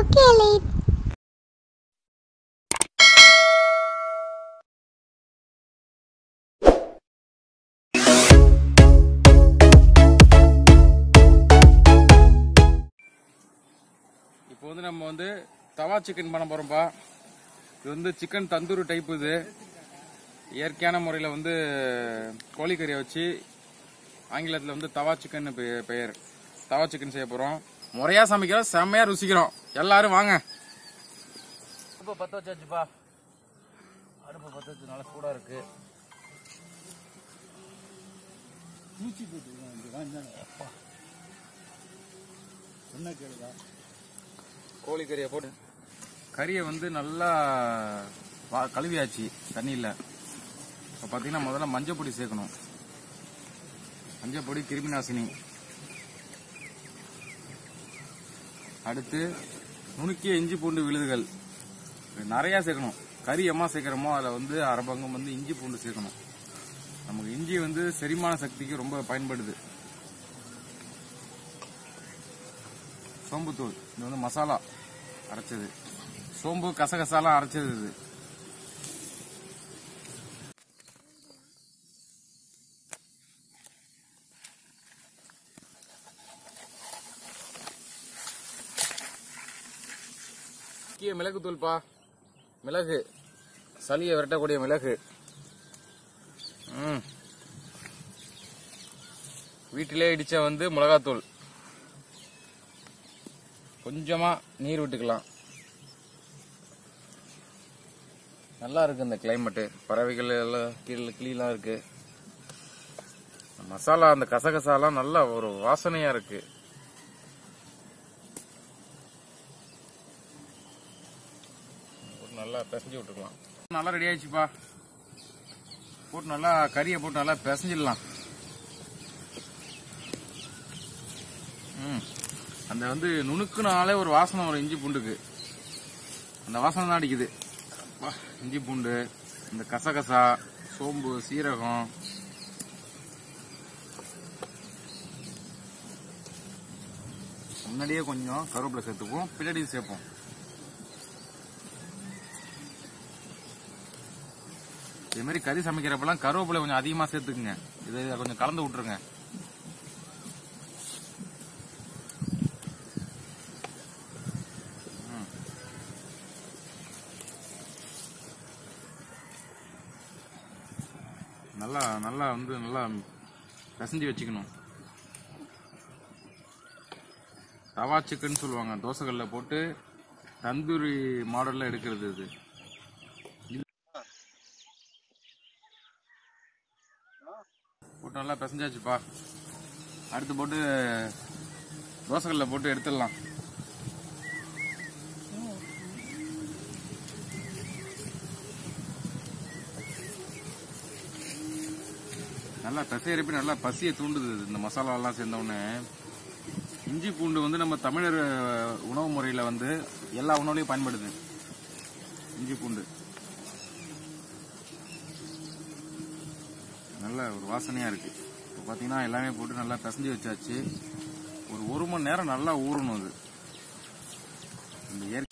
Okay, late. இப்போ வந்து நம்ம வந்து தவா சிக்கன் பண்ண போறோம்ப்பா. இது வந்து சிக்கன் தந்தூரி டைப். இது இயற்கையான முறையில் வந்து கோழிக்கறியை வச்சு ஆங்கிலத்தில் வந்து தவா சிக்கன் பெயர். தவா சிக்கன் செய்ய போறோம். முறையா சமைக்கிறோம், செம்மையா ருசிக்கிறோம். எல்லாரும் வாங்க. அடுப்பை பற்ற வச்சாச்சுப்பா. அடுப்பை பற்ற வச்சு நல்லா சூடா இருக்கு. கோழிக்கறியை போட்டு கறியை வந்து நல்லா கழுவியாச்சு தண்ணியில். இப்போ பார்த்தீங்கன்னா முதல்ல மஞ்சள் பொடி சேர்க்கணும். மஞ்சள் பொடி கிருமி நாசினி. அடுத்து நுணுக்கிய இஞ்சி பூண்டு விழுதுகள் நிறையா சேர்க்கணும். கறி எம்மா சேர்க்குறோமோ அதில் வந்து அரை பங்கம் வந்து இஞ்சி பூண்டு சேர்க்கணும். நமக்கு இஞ்சி வந்து செரிமான சக்திக்கு ரொம்ப பயன்படுது. சோம்புத்தூள், இது வந்து மசாலா அரைச்சது. சோம்பு கசகசாலாம் அரைச்சது. இது முக்கிய மிளகுத்தூள்பா. மிளகு, சளியை விரட்டக்கூடிய மிளகு. வீட்டிலே இடிச்ச வந்து மிளகாத்தூள். கொஞ்சமா நீர் விட்டுக்கலாம். நல்லா இருக்கு இந்த கிளைமேட்டு. பறவைகள் எல்லாம் கிளியெல்லாம் இருக்கு. மசாலா அந்த கசகசாலாம் நல்லா ஒரு வாசனையா இருக்கு. நல்லா பிசைஞ்சு விட்டுக்கலாம். நல்லா ரெடி ஆயிடுச்சுப்பா. போட்டு நல்லா கறியை போட்டு நல்லா பிசைஞ்சிடலாம். அந்த வந்து நுணுக்குனாலே ஒரு வாசனை வரும் இஞ்சி பூண்டுக்கு. அந்த வாசனை தான் அடிக்குது. இஞ்சி பூண்டு, இந்த கசகசா, சோம்பு, சீரகம், முன்னாடியே கொஞ்சம் கருவேப்பிலை சேர்த்துப்போம், பின்னாடி சேர்ப்போம். இதே மாதிரி கறி சமைக்கிறப்பெல்லாம் கருவேப்பிலை கொஞ்சம் அதிகமா சேர்த்துக்குங்க. இதை கொஞ்சம் கலந்து விட்டுருங்க. நல்லா நல்லா வந்து நல்லா பிசைஞ்சு வச்சுக்கணும். தவா சிக்கன் சொல்லுவாங்க. தோசைகள்ல போட்டு தந்தூரி மாடல்ல எடுக்கிறது. இது போட்டு நல்லா பிசைஞ்சாச்சுப்பா. அடுத்து போட்டு தோசைகள்ல போட்டு எடுத்துடலாம். நல்லா பிசையறப்ப நல்லா பசியை தூண்டுது. இந்த மசாலா எல்லாம் சேர்ந்த உடனே இஞ்சி பூண்டு வந்து நம்ம தமிழர் உணவு முறையில வந்து எல்லா உணவுலையும் பயன்படுது. இஞ்சி பூண்டு நல்ல ஒரு வாசனையா இருக்கு. இப்போ பாத்தீங்கன்னா எல்லாமே போட்டு நல்லா பிசைஞ்சு வச்சாச்சு. ஒரு மணி நேரம் நல்லா ஊறணும். அது இந்த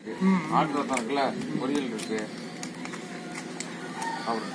இருக்கு, ஆட்டு ரத்தம் இருக்குல்ல, பொரியல் இருக்கு. அவ்வளவு